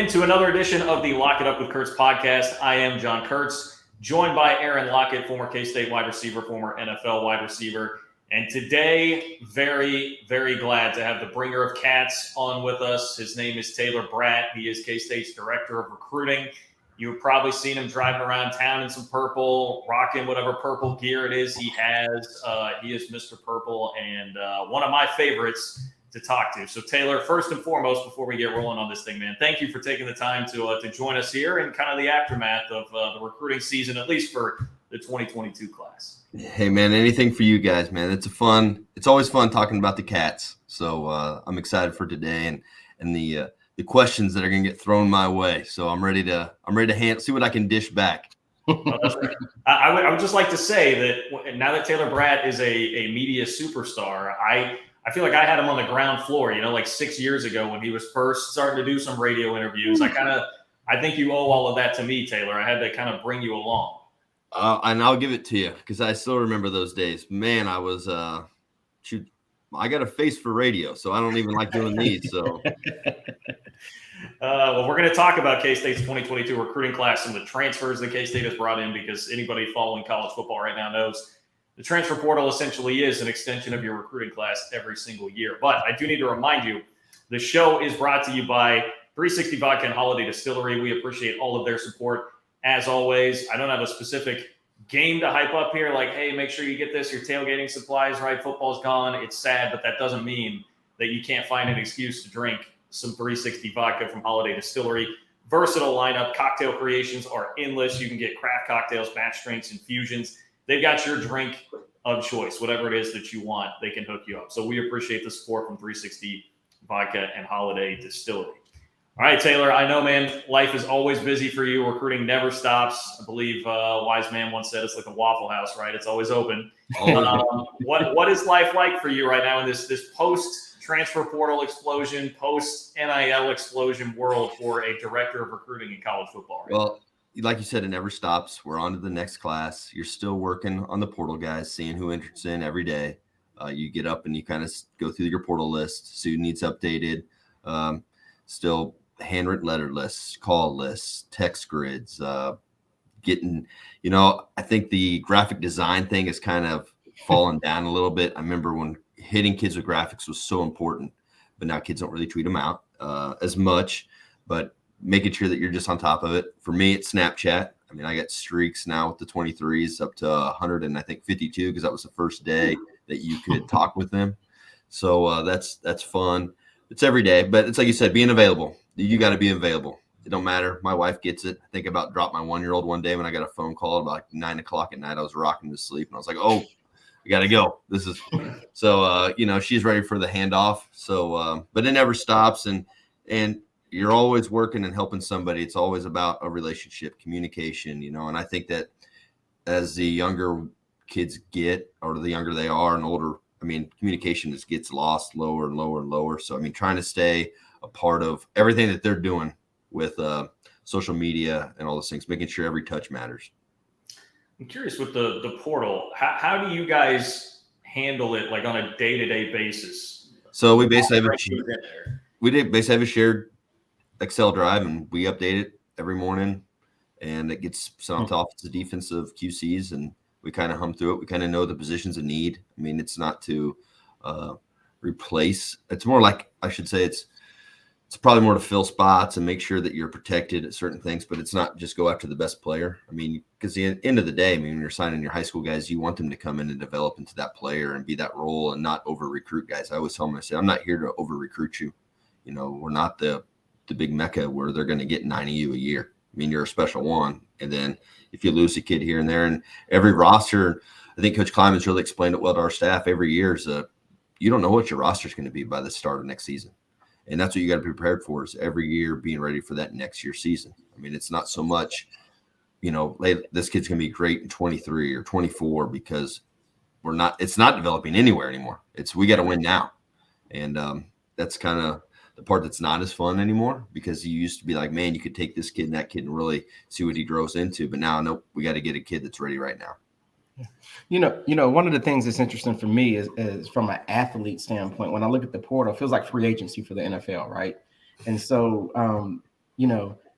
into another edition of the Lock It Up with Kurtz podcast. I am John Kurtz, joined by Aaron Lockett, former K-State wide receiver, former NFL wide receiver. And today, very, very glad to have the bringer of cats on with us. His name is Taylor Braet. He is K-State's director of recruiting. You've probably seen him driving around town in some purple, rocking whatever purple gear it is he has. He is Mr. Purple and one of my favorites to talk to. So Taylor, first and foremost, before we get rolling on this thing, man, thank you for taking the time to join us here and kind of the aftermath of the recruiting season, at least for the 2022 class. Hey man, anything for you guys, man. It's always fun talking about the Cats. So I'm excited for today and the questions that are going to get thrown my way. So I'm ready to see what I can dish back. Well, that's right. I would just like to say that now that Taylor Braet is a media superstar, I feel like I had him on the ground floor, like 6 years ago when he was first starting to do some radio interviews. I think you owe all of that to me, Taylor. I had to kind of bring you along. And I'll give it to you because I still remember those days. Man, I was I got a face for radio, so I don't even like doing these. So, well, we're going to talk about K-State's 2022 recruiting class and the transfers that K-State has brought in, because anybody following college football right now knows the transfer portal essentially is an extension of your recruiting class every single year. But I do need to remind you, the show is brought to you by 360 Vodka and Holiday Distillery. We appreciate all of their support. As always, I don't have a specific game to hype up here, like, hey, make sure you get this, your tailgating supplies, right? Football's gone. It's sad, but that doesn't mean that you can't find an excuse to drink some 360 Vodka from Holiday Distillery. Versatile lineup. Cocktail creations are endless. You can get craft cocktails, batch drinks, infusions. They've got your drink of choice, whatever it is that you want, they can hook you up. So we appreciate the support from 360 Vodka and Holiday Distillery. All right, Taylor, I know, man, life is always busy for you. Recruiting never stops. I believe a wise man once said it's like a Waffle House, right? It's always open. What is life like for you right now in this post-transfer portal explosion, post-NIL explosion world for a director of recruiting in college football? Right? Well, like you said, it never stops. We're on to the next class. You're still working on the portal guys, seeing who enters in every day. You get up and you kind of go through your portal list, see who needs updated. Still handwritten letter lists, call lists, text grids, getting, I think the graphic design thing has kind of fallen down a little bit. I remember when hitting kids with graphics was so important, but now kids don't really tweet them out as much, but making sure that you're just on top of it. For me, it's Snapchat. I mean, I got streaks now with the 23s up to 100 and I think 52, because that was the first day that you could talk with them. So that's fun. It's every day, but it's like you said, being available. You got to be available. It don't matter. My wife gets it. I think about dropped my 1-year-old one day when I got a phone call about like 9 o'clock at night. I was rocking to sleep and I was like, oh, I got to go. This is so, she's ready for the handoff. So, but it never stops. And you're always working and helping somebody. It's always about a relationship, communication, and I think that as the younger kids get, or the younger they are and older, I mean, communication just gets lost lower and lower and lower. So, I mean, trying to stay a part of everything that they're doing with social media and all those things, making sure every touch matters. I'm curious with the portal, how do you guys handle it like on a day-to-day basis? So we basically have a shared Excel drive, and we update it every morning, and it gets sent off to the defensive QCs, and we kind of hum through it. We kind of know the positions of need. I mean, it's not to replace. It's more like, I should say, it's probably more to fill spots and make sure that you're protected at certain things, but it's not just go after the best player. I mean, because at the end of the day, I mean, when you're signing your high school guys, you want them to come in and develop into that player and be that role and not over-recruit guys. I always tell them, I say, I'm not here to over-recruit you. We're not the big mecca where they're going to get 90 you a year. I mean, you're a special one. And then if you lose a kid here and there, and every roster, I think Coach Kleiman's really explained it well to our staff every year, is you don't know what your roster is going to be by the start of next season. And that's what you got to be prepared for, is every year being ready for that next year's season. I mean, it's not so much, this kid's going to be great in 23 or 24, because it's not developing anywhere anymore. We got to win now. And that's kind of the part that's not as fun anymore, because you used to be like, man, you could take this kid and that kid and really see what he grows into. But now, nope, we got to get a kid that's ready right now. One of the things that's interesting for me is from an athlete standpoint, when I look at the portal, it feels like free agency for the NFL, right? And so,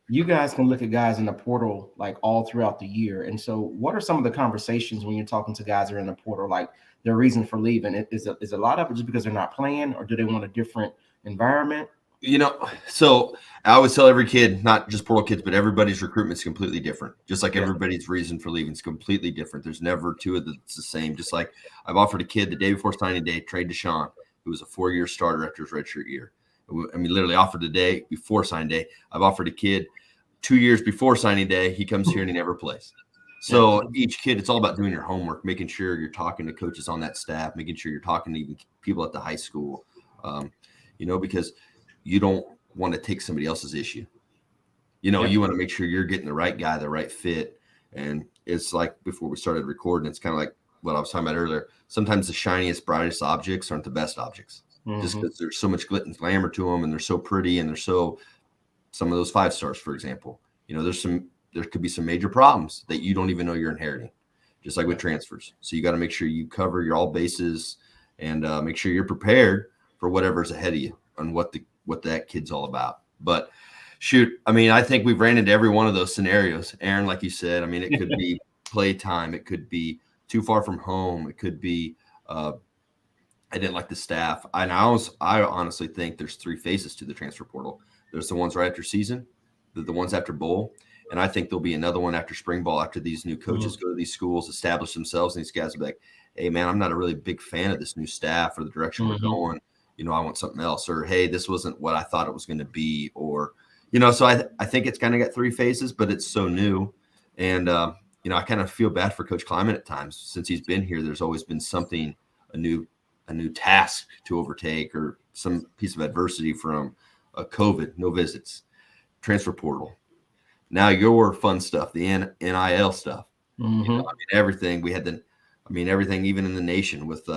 you guys can look at guys in the portal like all throughout the year. And so what are some of the conversations when you're talking to guys that are in the portal, like their reason for leaving? Is a lot of it just because they're not playing, or do they want a different environment? So I always tell every kid, not just portal kids, but everybody's recruitment is completely different. Just like Yeah. everybody's reason for leaving is completely different. There's never two of that's the same. Just like I've offered a kid the day before signing day, trade Deshaun, who was a 4-year starter after his redshirt year. I mean, literally offered the day before signing day. I've offered a kid 2 years before signing day. He comes here and he never plays. So each kid, it's all about doing your homework, making sure you're talking to coaches on that staff, making sure you're talking to even people at the high school, because you don't want to take somebody else's issue. You want to make sure you're getting the right guy, the right fit. And it's like before we started recording, it's kind of like what I was talking about earlier. Sometimes the shiniest, brightest objects aren't the best objects, just because there's so much glitter and glamour to them, and they're so pretty, and they're some of those 5 stars, for example. There could be some major problems that you don't even know you're inheriting, just like with transfers. So you got to make sure you cover your all bases and make sure you're prepared for whatever's ahead of you on what that kid's all about. But shoot, I mean, I think we've ran into every one of those scenarios, Aaron, like you said. I mean, it could be playtime. It could be too far from home. It could be I didn't like the staff. I honestly think there's 3 phases to the transfer portal. There's the ones right after season, the ones after bowl, and I think there'll be another one after spring ball, after these new coaches go to these schools, establish themselves, and these guys will be like, hey, man, I'm not a really big fan of this new staff or the direction we're going. I want something else, or, hey, this wasn't what I thought it was going to be, or, so I think it's kind of got 3 phases, but it's so new. And, I kind of feel bad for Coach Kleiman at times. Since he's been here, there's always been something, a new task to overtake, or some piece of adversity from COVID, no visits, transfer portal. Now your fun stuff, the NIL stuff, everything we had everything, even in the nation with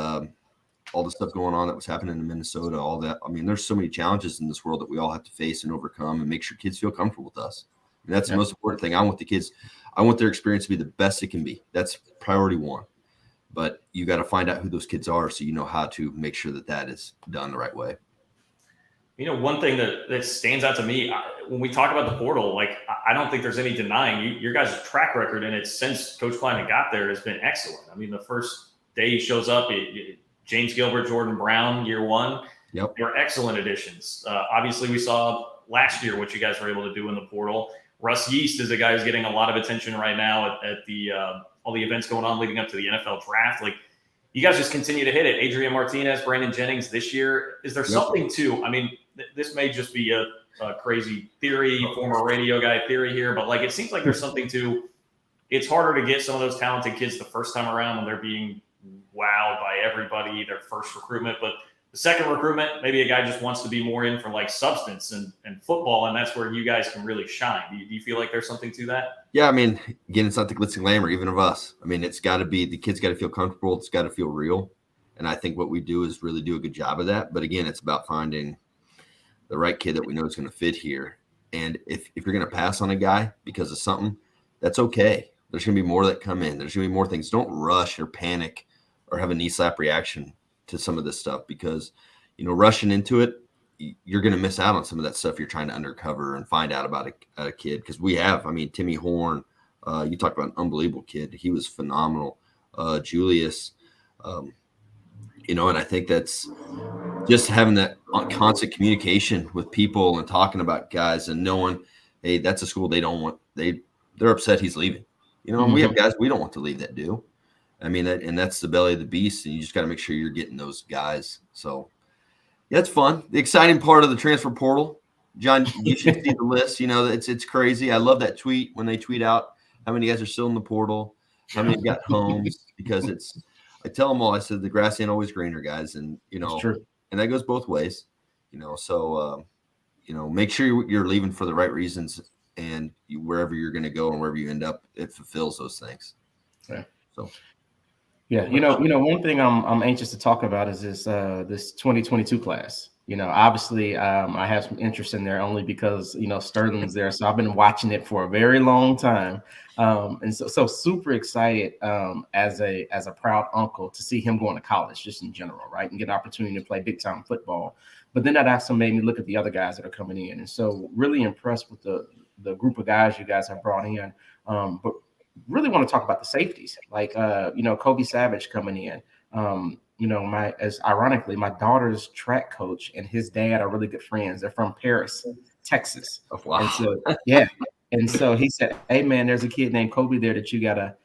all the stuff going on that was happening in Minnesota, all that. I mean, there's so many challenges in this world that we all have to face and overcome, and make sure kids feel comfortable with us. And that's the most important thing. I want the kids, I want their experience to be the best it can be. That's priority 1. But you got to find out who those kids are, so you know how to make sure that is done the right way. One thing that stands out to me when we talk about the portal, like, I don't think there's any denying your guys' track record in it since Coach Kleiman got there has been excellent. I mean, the first day he shows up, James Gilbert, Jordan Brown, year 1, they're excellent additions. Obviously, we saw last year what you guys were able to do in the portal. Russ Yeast is a guy who's getting a lot of attention right now at the all the events going on leading up to the NFL draft. Like, you guys just continue to hit it. Adrian Martinez, Brandon Jennings this year. Is there something to, I mean, this may just be a crazy theory, former radio guy theory here, but like, it seems like there's something to, it's harder to get some of those talented kids the first time around when they're being wowed by everybody, their first recruitment. But the second recruitment, maybe a guy just wants to be more in for like substance and football, and that's where you guys can really shine. Do you feel like there's something to that? Yeah, I mean, again, it's not the glitz and glamour, even of us. I mean, it's got to be, the kids got to feel comfortable. It's got to feel real. And I think what we do is really do a good job of that. But again, it's about finding the right kid that we know is going to fit here. And if you're going to pass on a guy because of something, that's okay. There's going to be more that come in. There's going to be more things. Don't rush or panic or have a knee slap reaction to some of this stuff, because, rushing into it, you're going to miss out on some of that stuff you're trying to undercover and find out about a kid. Because we have, Timmy Horn, you talked about an unbelievable kid. He was phenomenal. Julius, and I think that's just having that constant communication with people and talking about guys and knowing, hey, that's a school they don't want. They're upset he's leaving. And we have guys we don't want to leave that do. I mean, and that's the belly of the beast, and you just got to make sure you're getting those guys. So, yeah, it's fun. The exciting part of the transfer portal, John, you should see the list. It's crazy. I love that tweet when they tweet out how many guys are still in the portal, how many got homes, because I tell them all, I said, the grass ain't always greener, guys. And, It's true. And that goes both ways, so, make sure you're leaving for the right reasons, and wherever you're going to go and wherever you end up, it fulfills those things. Yeah. So. Yeah, one thing I'm anxious to talk about is this 2022 class. Obviously, I have some interest in there only because Sterling's there, so I've been watching it for a very long time, and so super excited as a proud uncle to see him going to college, just in general, right, and get an opportunity to play big time football. But then that also made me look at the other guys that are coming in. And so really impressed with the group of guys you guys have brought in. But really want to talk about the safeties, like, Kobe Savage coming in. Ironically, my daughter's track coach and his dad are really good friends. They're from Paris, Texas. Oh, wow. And so, yeah. And so he said, hey man, there's a kid named Kobe there that you gotta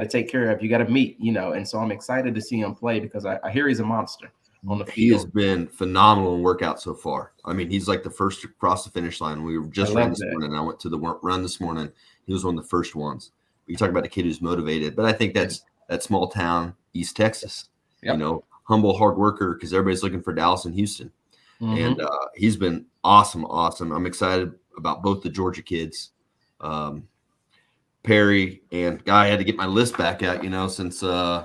take care of. You gotta meet, And so I'm excited to see him play because I hear he's a monster on the field. He has been phenomenal in workout so far. I mean, he's like the first to cross the finish line. We were just running this morning. I went to the run this morning. He was one of the first ones. You talk about a kid who's motivated, but I think that's that small town, East Texas, humble, hard worker, because everybody's looking for Dallas and Houston. And he's been awesome. I'm excited about both the Georgia kids, Perry and Guy. I had to get my list back out, since I'm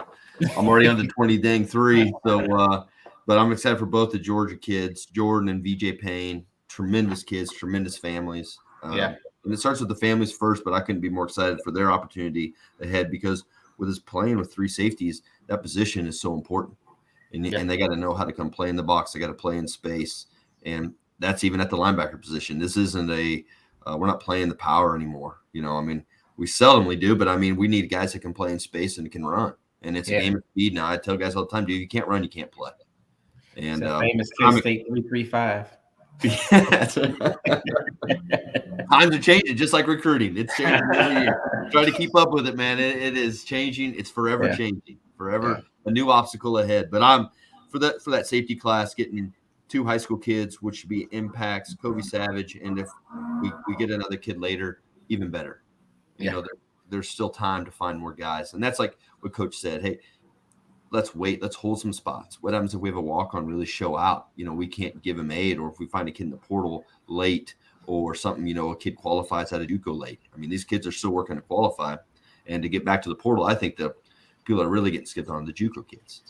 already on the 20-3. So, but I'm excited for both the Georgia kids, Jordan and VJ Payne. Tremendous kids, tremendous families. And it starts with the families first, but I couldn't be more excited for their opportunity ahead, because with us playing with three safeties, that position is so important. And they got to know how to come play in the box. They got to play in space. And that's even at the linebacker position. This isn't we're not playing the power anymore. We seldomly do, but we need guys that can play in space and can run. And it's a game of speed now. I tell guys all the time, dude, you can't run, you can't play. And famous K-State 3-3-5. Times are changing, just like recruiting. It's changing every year. Try to keep up with it, man. It is changing. It's forever changing. Forever a new obstacle ahead. But I'm for that safety class, getting two high school kids, which should be impacts, Kobe Savage, and if we get another kid later, even better. There's still time to find more guys, and that's like what Coach said. Hey, let's wait. Let's hold some spots. What happens if we have a walk-on really show out? We can't give him aid, or if we find a kid in the portal late or something, a kid qualifies out of JUCO late. These kids are still working to qualify. And to get back to the portal, I think the people are really getting skipped on the JUCO kids.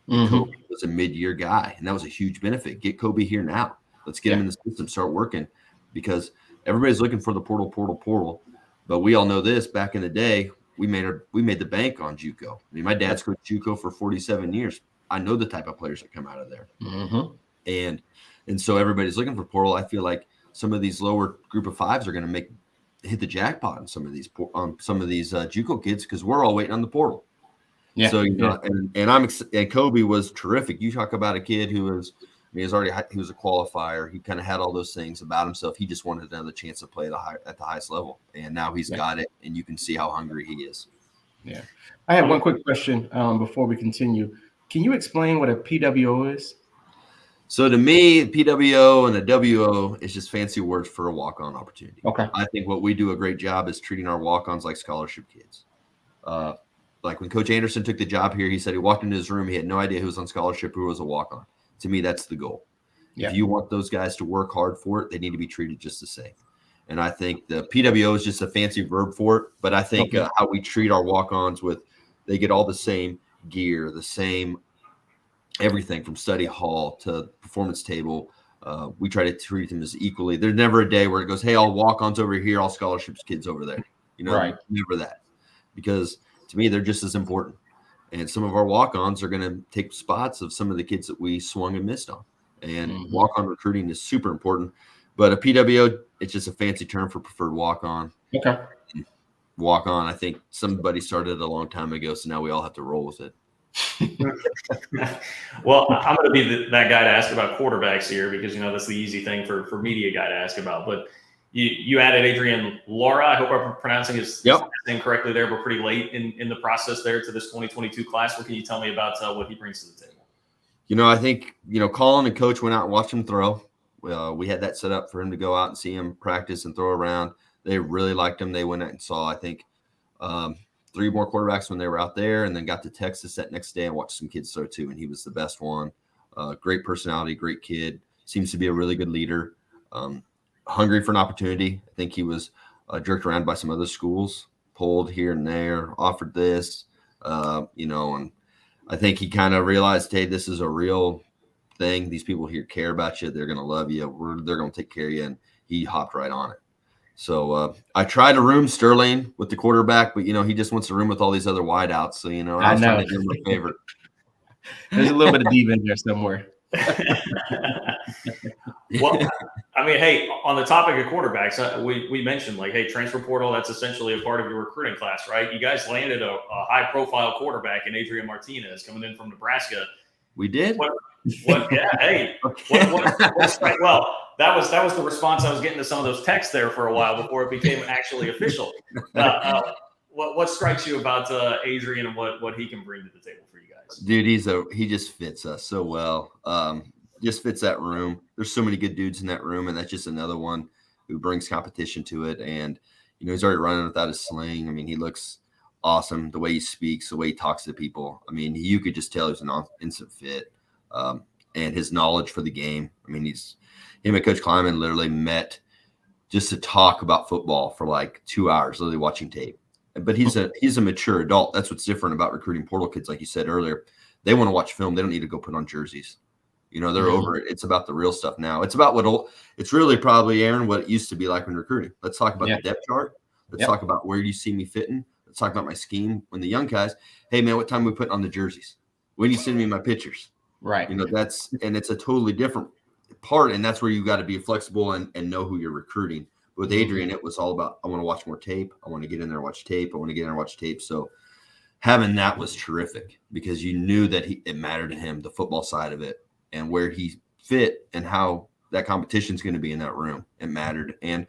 Kobe was a mid-year guy, and that was a huge benefit. Get Kobe here now. Let's get him in the system, start working, because everybody's looking for the portal. But we all know this. Back in the day, we made the bank on JUCO. My dad's coached JUCO for 47 years. I know the type of players that come out of there. And so everybody's looking for portal. I feel like some of these lower group of fives are going to hit the jackpot on some of these JUCO kids, because we're all waiting on the portal. So and Kobe was terrific. You talk about a kid who was he was a qualifier. He kind of had all those things about himself. He just wanted another chance to play at the highest level, and now he's got it. And you can see how hungry he is. Yeah. I have one quick question before we continue. Can you explain what a PWO is? So to me, PWO and a WO is just fancy words for a walk-on opportunity. Okay. I think what we do a great job is treating our walk-ons like scholarship kids. Like when Coach Anderson took the job here, he said he walked into his room, he had no idea who was on scholarship, who was a walk-on. To me, that's the goal. If you want those guys to work hard for it, they need to be treated just the same. And I think the PWO is just a fancy verb for it. But I think how we treat our walk-ons they get all the same gear, the same everything from study hall to performance table. We try to treat them as equally. There's never a day where it goes, hey, all walk-ons over here, all scholarships kids over there. Never that. Because to me, they're just as important. And some of our walk-ons are going to take spots of some of the kids that we swung and missed on. And walk-on recruiting is super important. But a PWO, it's just a fancy term for preferred walk-on. Okay. Walk-on, I think somebody started a long time ago, so now we all have to roll with it. Well, I'm going to be that guy to ask about quarterbacks here, because, that's the easy thing for media guy to ask about. But you added Adrian Laura. I hope I'm pronouncing his name correctly there, but pretty late in the process there to this 2022 class. What can you tell me about what he brings to the table? I think, Colin and Coach went out and watched him throw. We had that set up for him to go out and see him practice and throw around. They really liked him. They went out and saw, I think, 3 more quarterbacks when they were out there, and then got to Texas that next day and watched some kids throw too, and he was the best one. Great personality, great kid. Seems to be a really good leader. Hungry for an opportunity. I think he was jerked around by some other schools, pulled here and there, offered this, and I think he kind of realized, hey, this is a real thing. These people here care about you. They're going to love you. They're going to take care of you, and he hopped right on it. So I tried to room Sterling with the quarterback, but, he just wants to room with all these other wideouts. So, I was trying to do him a favor. There's a little bit of diva in there somewhere. Well, I mean, hey, on the topic of quarterbacks, we mentioned like, hey, transfer portal, that's essentially a part of your recruiting class, right? You guys landed a high-profile quarterback in Adrian Martinez coming in from Nebraska. We did? What yeah, hey. Well, that was the response I was getting to some of those texts there for a while before it became actually official. What strikes you about Adrian and what he can bring to the table for you guys? Dude, he just fits us so well. Just fits that room. There's so many good dudes in that room, and that's just another one who brings competition to it. And he's already running without his sling. I mean, he looks awesome. The way he speaks, the way he talks to people. I mean, you could just tell he's an instant fit. And his knowledge for the game. I mean, him and Coach Kleiman literally met just to talk about football for like 2 hours, literally watching tape. But he's a mature adult. That's what's different about recruiting portal kids, like you said earlier. They want to watch film. They don't need to go put on jerseys. They're over it. It's about the real stuff now. It's about it's really probably, Aaron, what it used to be like when recruiting. Let's talk about the depth chart. Let's talk about where you see me fitting. Let's talk about my scheme. When the young guys, hey man, what time are we putting on the jerseys? When you send me my pictures? Right. And it's a totally different part. And that's where you got to be flexible and know who you're recruiting. With Adrian, it was all about, I want to watch more tape. I want to get in there and watch tape. I want to get in there and watch tape. So having that was terrific because you knew that it mattered to him, the football side of it, and where he fit and how that competition is going to be in that room. It mattered. And,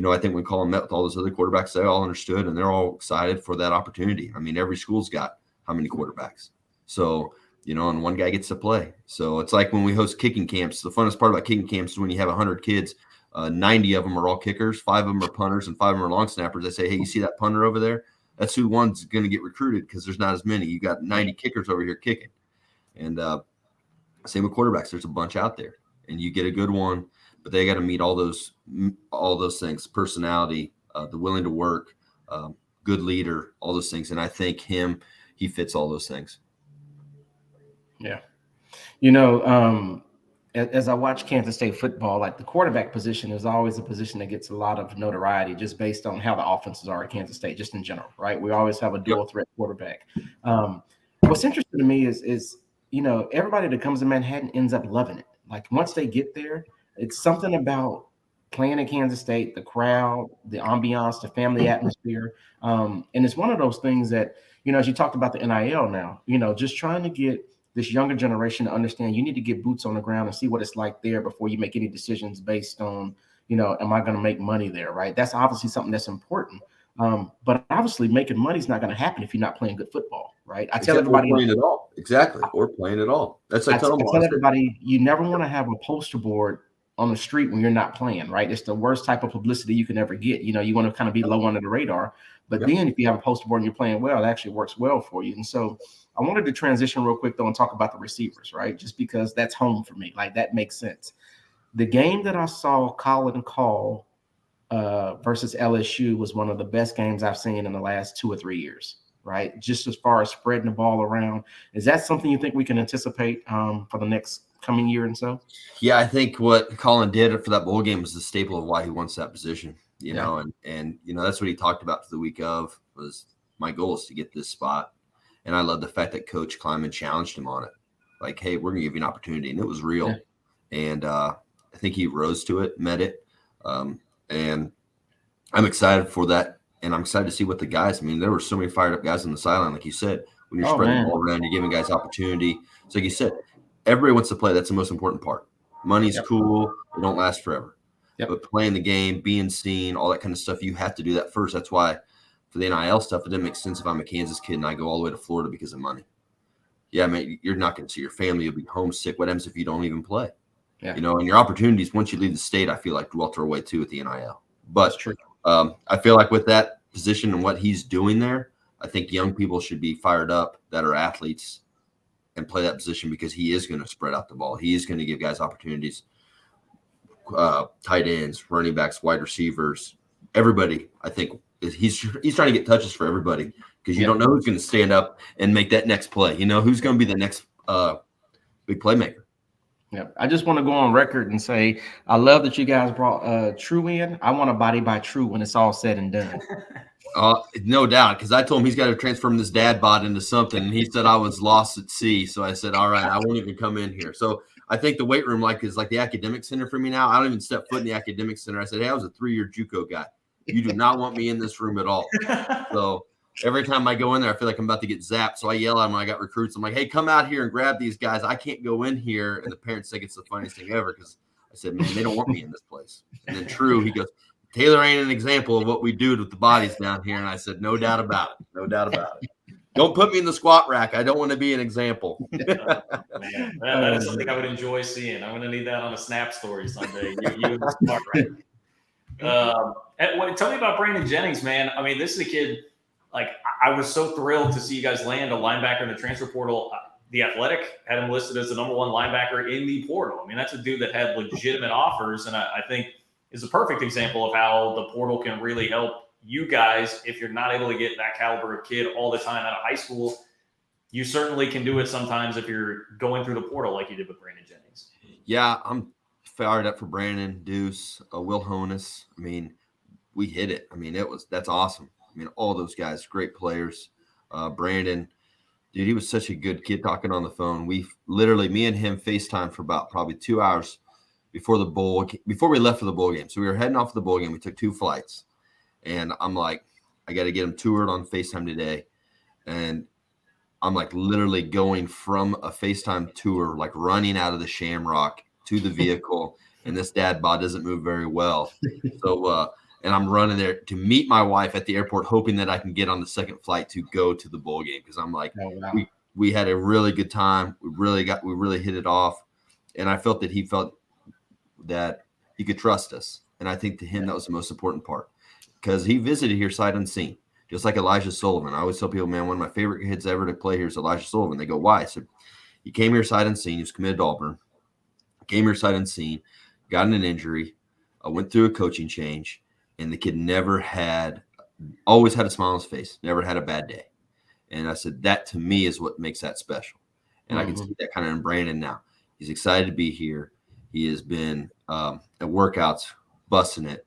I think when Colin met with all those other quarterbacks, they all understood and they're all excited for that opportunity. I mean, every school's got how many quarterbacks. So, and one guy gets to play. So it's like when we host kicking camps. The funnest part about kicking camps is when you have 100 kids, 90 of them are all kickers, 5 of them are punters, and 5 of them are long snappers. I say, hey, you see that punter over there? That's who one's going to get recruited because there's not as many. You got 90 kickers over here kicking. And same with quarterbacks. There's a bunch out there, and you get a good one, but they got to meet all those things: personality, the willing to work, good leader, all those things. And I think he fits all those things. Yeah. As I watch Kansas State football, like the quarterback position is always a position that gets a lot of notoriety just based on how the offenses are at Kansas State, just in general, right? We always have a dual threat quarterback. What's interesting to me is everybody that comes to Manhattan ends up loving it. Like once they get there, it's something about playing in Kansas State, the crowd, the ambiance, the family atmosphere. And it's one of those things that, as you talked about the NIL now, just trying to get this younger generation to understand you need to get boots on the ground and see what it's like there before you make any decisions based on, am I going to make money there, right? That's obviously something that's important. But obviously making money is not going to happen if you're not playing good football, right? I tell everybody playing it all. Exactly. Or playing it all. That's like I tell everybody, you never want to have a poster board on the street when you're not playing, right? It's the worst type of publicity you can ever get. You want to kind of be low under the radar. But then if you have a poster board and you're playing well, it actually works well for you. And so I wanted to transition real quick, though, and talk about the receivers, right? Just because that's home for me. Like, that makes sense. The game that I saw Colin call versus LSU was one of the best games I've seen in the last 2 or 3 years, right? Just as far as spreading the ball around. Is that something you think we can anticipate for the next coming year and so? Yeah, I think what Colin did for that bowl game was the staple of why he wants that position, and that's what he talked about for the week of was my goal is to get this spot. And I love the fact that Coach Kleiman challenged him on it. Like, hey, we're going to give you an opportunity. And it was real. Yeah. And I think he rose to it, met it. And I'm excited for that. And I'm excited to see what the guys, there were so many fired up guys on the sideline, like you said, when you're spreading the ball around, you're giving guys opportunity. So like you said, everybody wants to play. That's the most important part. Money's cool. It don't last forever. Yep. But playing the game, being seen, all that kind of stuff, you have to do that first. That's why for the NIL stuff, it doesn't make sense if I'm a Kansas kid and I go all the way to Florida because of money. Yeah, man, you're not going to see your family. You'll be homesick. What happens if you don't even play? Yeah. And your opportunities, once you leave the state, I feel like welter away too with the NIL. But that's true. I feel like with that position and what he's doing there, I think young people should be fired up that are athletes and play that position because he is going to spread out the ball. He is going to give guys opportunities, tight ends, running backs, wide receivers, everybody. I think he's trying to get touches for everybody because you don't know who's going to stand up and make that next play. Who's going to be the next big playmaker. Yeah, I just want to go on record and say I love that you guys brought True in. I want a body by True when it's all said and done. No doubt, because I told him he's got to transform this dad bod into something, and he said I was lost at sea. So I said, all right, I won't even come in here. So I think the weight room is like the academic center for me now. I don't even step foot in the academic center. I said, hey, I was a 3-year JUCO guy. You do not want me in this room at all. So every time I go in there, I feel like I'm about to get zapped. So I yell at them when I got recruits. I'm like, hey, come out here and grab these guys. I can't go in here. And the parents think it's the funniest thing ever because I said, man, they don't want me in this place. And then True, he goes, Taylor ain't an example of what we do with the bodies down here. And I said, no doubt about it. No doubt about it. Don't put me in the squat rack. I don't want to be an example. Man, that is something I would enjoy seeing. I'm going to need that on a Snap story someday. You in the squat rack. Tell me about Brandon Jennings, man. I mean, this is a kid, like, I was so thrilled to see you guys land a linebacker in the transfer portal. The Athletic had him listed as the #1 linebacker in the portal. I mean, that's a dude that had legitimate offers, and I think is a perfect example of how the portal can really help you guys. If you're not able to get that caliber of kid all the time out of high school, you certainly can do it sometimes if you're going through the portal like you did with Brandon Jennings. Yeah, I'm fired up for Brandon, Deuce, Will Honus. I mean, we hit it. I mean, that's awesome. I mean, all those guys, great players. Brandon, dude, he was such a good kid talking on the phone. We literally, me and him FaceTime for about probably 2 hours before we left for the bowl game. So we were heading off for the bowl game. We took 2 flights. And I'm like, I got to get him toured on FaceTime today. And I'm like literally going from a FaceTime tour, like running out of the Shamrock to the vehicle. And this dad bod doesn't move very well. So, and I'm running there to meet my wife at the airport, hoping that I can get on the second flight to go to the bowl game. Because I'm like, oh, wow. we had a really good time. We really hit it off. And I felt that he felt that he could trust us. And I think to him, that was the most important part. Because he visited here sight unseen, just like Elijah Sullivan. I always tell people, man, one of my favorite kids ever to play here is Elijah Sullivan. They go, why? I said, he came here sight unseen. He was committed to Auburn. Came here sight unseen, got in an injury, went through a coaching change, and the kid always had a smile on his face, never had a bad day. And I said, that to me is what makes that special. And I can see that kind of in Brandon now. He's excited to be here. He has been at workouts, busting it.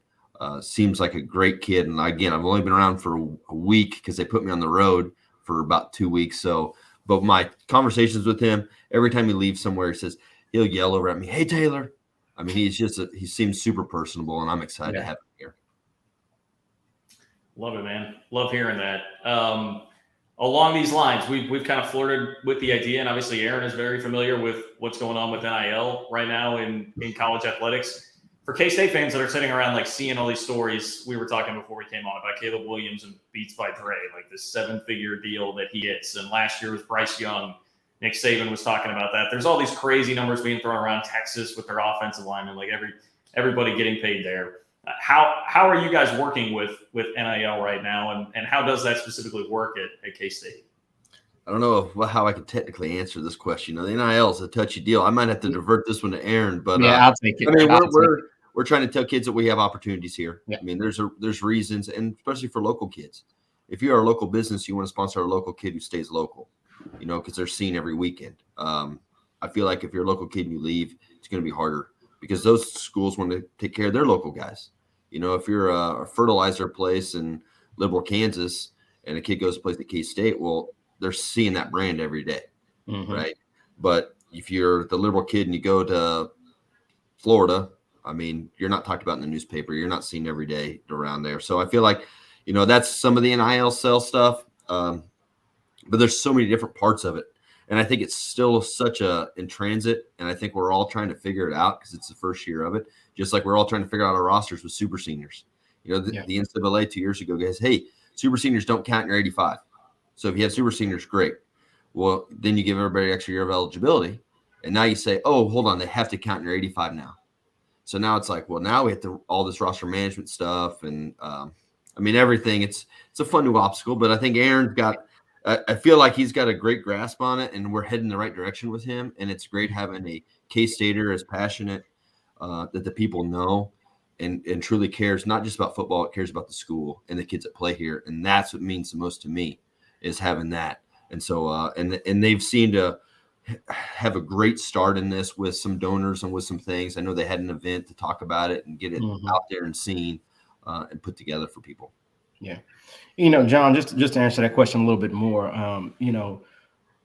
Seems like a great kid. And again, I've only been around for a week because they put me on the road for about 2 weeks. So, but my conversations with him, every time he leaves somewhere, he'll yell over at me, hey, Taylor. I mean, he seems super personable, and I'm excited to have him here. Love it, man. Love hearing that. Along these lines, we've kind of flirted with the idea, and obviously Aaron is very familiar with what's going on with NIL right now in college athletics. For K-State fans that are sitting around like seeing all these stories, we were talking before we came on about Caleb Williams and Beats by Dre, like this 7-figure deal that he hits. And last year was Bryce Young. Nick Saban was talking about that. There's all these crazy numbers being thrown around Texas with their offensive linemen, like everybody getting paid there. How are you guys working with NIL right now, and how does that specifically work at K-State? I don't know how I can technically answer this question. The NIL is a touchy deal. I might have to divert this one to Aaron, but yeah, I'll take it. I mean, we're trying to tell kids that we have opportunities here. Yeah. I mean, there's reasons, and especially for local kids. If you are a local business, you want to sponsor a local kid who stays local, because they're seen every weekend. I feel like if you're a local kid and you leave, it's going to be harder because those schools want to take care of their local guys. If you're a fertilizer place in Liberal, Kansas, and a kid goes to play at K-State, well, they're seeing that brand every day, right? But if you're the Liberal kid and you go to Florida, I mean, you're not talked about in the newspaper. You're not seen every day around there. So I feel like, that's some of the NIL sell stuff. But there's so many different parts of it. And I think it's still such in transit. And I think we're all trying to figure it out because it's the first year of it. Just like we're all trying to figure out our rosters with super seniors. The NCAA 2 years ago goes, hey, super seniors don't count in your 85. So if you have super seniors, great. Well, then you give everybody an extra year of eligibility. And now you say, oh, hold on, they have to count in your 85 now. So now it's like, well, now we have all this roster management stuff. And everything. It's a fun new obstacle. But I think Aaron's I feel like he's got a great grasp on it, and we're heading in the right direction with him. And it's great having a K-Stater as passionate that the people know and truly cares, not just about football, it cares about the school and the kids that play here. And that's what means the most to me, is having that. And so, and they've seemed to have a great start in this with some donors and with some things. I know they had an event to talk about it and get it out there and seen and put together for people. Yeah. John, just to answer that question a little bit more,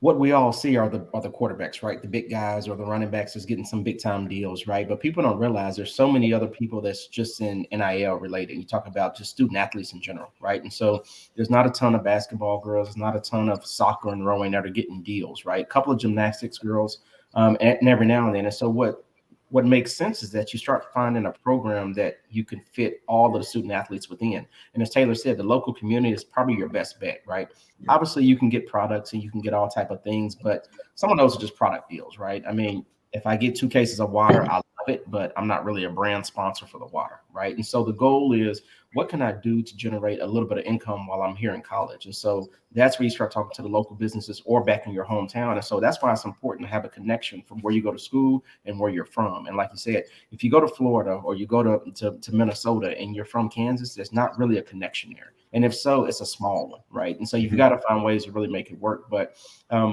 what we all see are the quarterbacks, right? The big guys or the running backs is getting some big time deals, right? But people don't realize there's so many other people that's just in NIL related. You talk about just student athletes in general, right? And so there's not a ton of basketball girls, there's not a ton of soccer and rowing that are getting deals, right? A couple of gymnastics girls, and every now and then. And so what makes sense is that you start finding a program that you can fit all of the student athletes within. And as Taylor said, the local community is probably your best bet, right? Yeah. Obviously, you can get products and you can get all type of things, but some of those are just product deals, right? I mean, if I get 2 cases of water, I love it, but I'm not really a brand sponsor for the water, right? And so the goal is, what can I do to generate a little bit of income while I'm here in college? And so that's where you start talking to the local businesses or back in your hometown. And so that's why it's important to have a connection from where you go to school and where you're from. And like you said, if you go to Florida or you go to Minnesota and you're from Kansas, there's not really a connection there. And if so, it's a small one, right? And so you've got to find ways to really make it work. But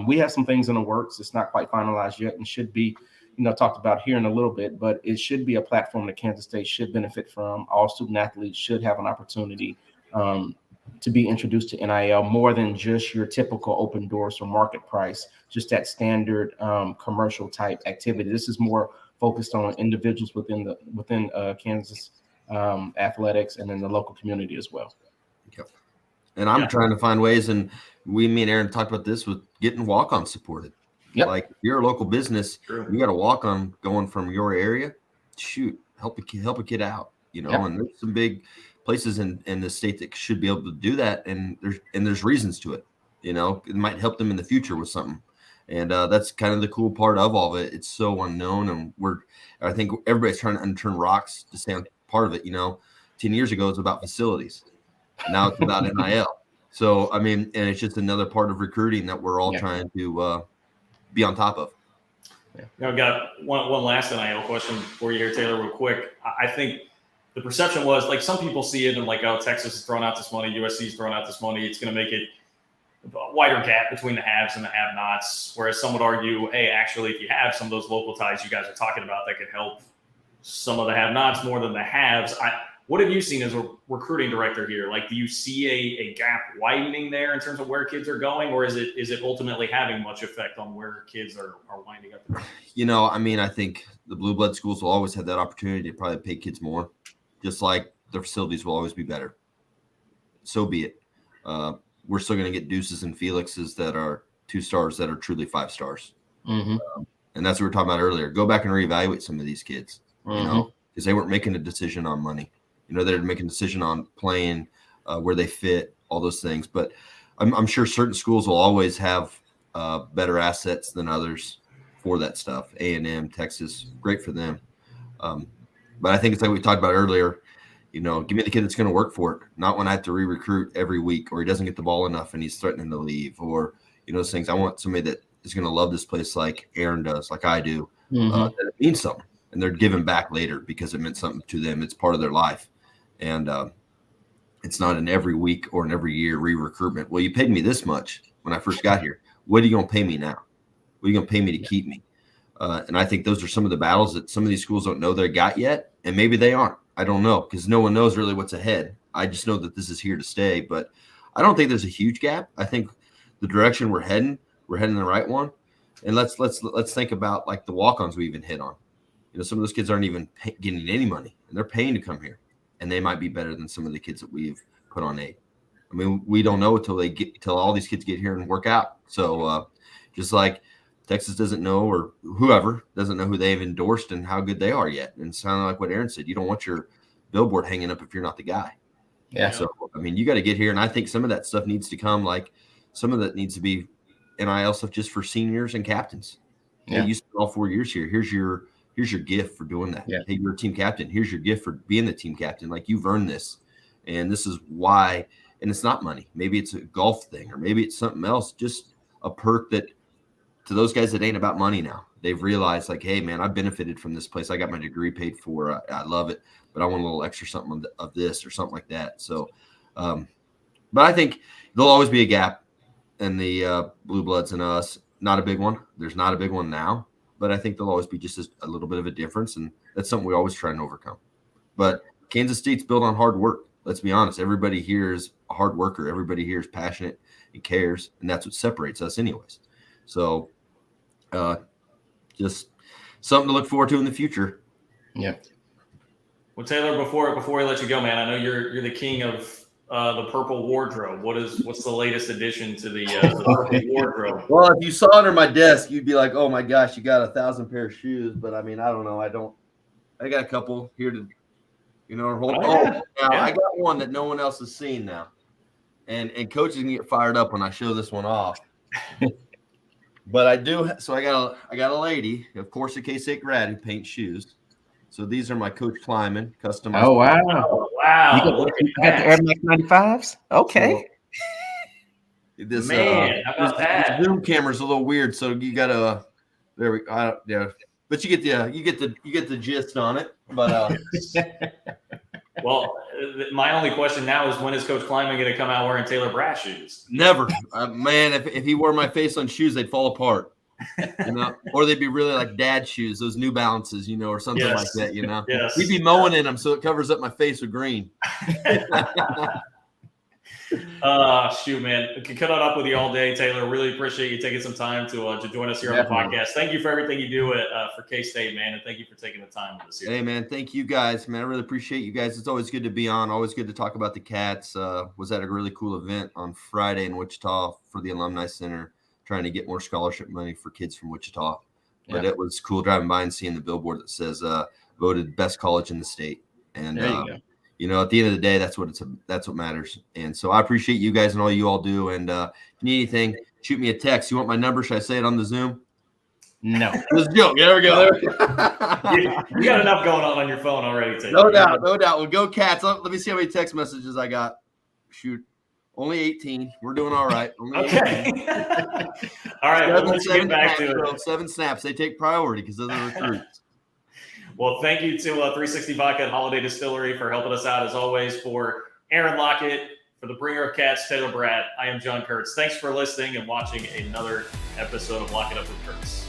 we have some things in the works. It's not quite finalized yet and should be, talked about here in a little bit, but it should be a platform that Kansas State should benefit from. All student athletes should have an opportunity to be introduced to NIL more than just your typical open doors or market price, just that standard commercial type activity. This is more focused on individuals within Kansas athletics and then the local community as well. Yep. And I'm trying to find ways, and me and Aaron talked about this with getting walk-ons supported. Yep. Like, if you're a local business, you got a walk-on going from your area. Shoot, help a kid out, Yep. And there's some big places in the state that should be able to do that, and there's reasons to it. It might help them in the future with something, and that's kind of the cool part of all of it. It's so unknown, and I think everybody's trying to unturn rocks to stay on part of it. 10 years ago, it's about facilities. Now it's about NIL. So, I mean, and it's just another part of recruiting that we're all trying to be on top of. I've got one last NIL question for you here, Taylor, real quick. I think the perception was, like, some people see it and like, oh, Texas is throwing out this money, USC is throwing out this money. It's going to make it a wider gap between the haves and the have-nots. Whereas some would argue, hey, actually, if you have some of those local ties you guys are talking about, that could help some of the have-nots more than the haves. What have you seen as a recruiting director here? Like, do you see a gap widening there in terms of where kids are going, or is it ultimately having much effect on where kids are winding up? I mean, I think the blue blood schools will always have that opportunity to probably pay kids more, just like their facilities will always be better. So be it. We're still going to get Deuces and Felixes that are 2 stars that are truly 5 stars. Mm-hmm. And that's what we were talking about earlier. Go back and reevaluate some of these kids, because they weren't making a decision on money. They're making a decision on playing, where they fit, all those things. But I'm sure certain schools will always have better assets than others for that stuff. A&M, Texas, great for them. But I think it's like we talked about earlier, give me the kid that's going to work for it, not when I have to re-recruit every week, or he doesn't get the ball enough and he's threatening to leave, or, those things. I want somebody that is going to love this place like Aaron does, like I do, that it means something. And they're giving back later because it meant something to them. It's part of their life. And it's not an every week or an every year re-recruitment. Well, you paid me this much when I first got here. What are you going to pay me now? What are you going to pay me to keep me? And I think those are some of the battles that some of these schools don't know they got yet. And maybe they aren't. I don't know, because no one knows really what's ahead. I just know that this is here to stay. But I don't think there's a huge gap. I think the direction we're heading the right one. And let's think about, like, the walk-ons we even hit on. Some of those kids aren't even getting any money, and they're paying to come here. And they might be better than some of the kids that we've put on aid. I mean, we don't know until all these kids get here and work out. So just like Texas doesn't know, or whoever doesn't know who they've endorsed and how good they are yet. And it's kind of like what Aaron said. You don't want your billboard hanging up if you're not the guy. Yeah. So, I mean, you got to get here. And I think some of that stuff needs to come, like some of that needs to be NIL stuff just for seniors and captains. Yeah. You spent all 4 years here. Here's your gift for doing that. Yeah. Hey, you're a team captain. Here's your gift for being the team captain. Like, you've earned this. And this is why. And it's not money. Maybe it's a golf thing, or maybe it's something else. Just a perk that, to those guys, that ain't about money now. They've realized, like, hey, man, I benefited from this place. I got my degree paid for. I love it. But I want a little extra something of this or something like that. So, but I think there'll always be a gap in the blue bloods and us. Not a big one. There's not a big one now. But I think there'll always be just a little bit of a difference, and that's something we always try and overcome. But Kansas State's built on hard work. Let's be honest. Everybody here is a hard worker. Everybody here is passionate and cares, and that's what separates us anyways. So just something to look forward to in the future. Yeah. Well, Taylor, before we let you go, man, I know you're the king of the purple wardrobe. What's the latest addition to the purple wardrobe? Well, if you saw under my desk, you'd be like, "Oh my gosh, you got 1,000 pair of shoes." But I mean, I don't know. I got a couple here to, hold. I got one that no one else has seen now, and coaches can get fired up when I show this one off. But I do. So I got a lady, of course, a K-State grad who paints shoes. So these are my Coach Kleiman customized. Oh, wow. Oh, wow. You got the Air Max 95s? Okay. So this, Man, how about that? This Zoom camera's a little weird, so you gotta. There we go. Yeah, but you get the gist on it. But well, my only question now is when is Coach Kleiman going to come out wearing Taylor Braet shoes? never, man. If he wore my face on shoes, they'd fall apart. Or they'd be really like dad shoes, those New Balances, or something like that. Yes. We'd be mowing in them, so it covers up my face with green. Shoot, man, I could cut it up with you all day, Taylor. Really appreciate you taking some time to join us here on the podcast. Thank you for everything you do for K-State, man, and thank you for taking the time with us here. Hey, man, thank you guys, man. I really appreciate you guys. It's always good to be on. Always good to talk about the Cats. Was at a really cool event on Friday in Wichita for the Alumni Center, trying to get more scholarship money for kids from Wichita. But it was cool driving by and seeing the billboard that says voted best college in the state. And there you go. At the end of the day, that's what matters. And so I appreciate you guys and all you all do. And if you need anything, shoot me a text. You want my number? Should I say it on the Zoom? No. Let's joke. There we go. You got enough going on your phone already, Taylor. No doubt. Well, go Cats. Let me see how many text messages I got. Shoot. Only 18. We're doing all right. Okay. All right. Well, let's get back to it. 7 snaps. They take priority because they're the recruits. Well, thank you to 360 Vodka and Holiday Distillery for helping us out as always. For Aaron Lockett, for the bringer of Cats, Taylor Braet, I am John Kurtz. Thanks for listening and watching another episode of Lock It Up with Kurtz.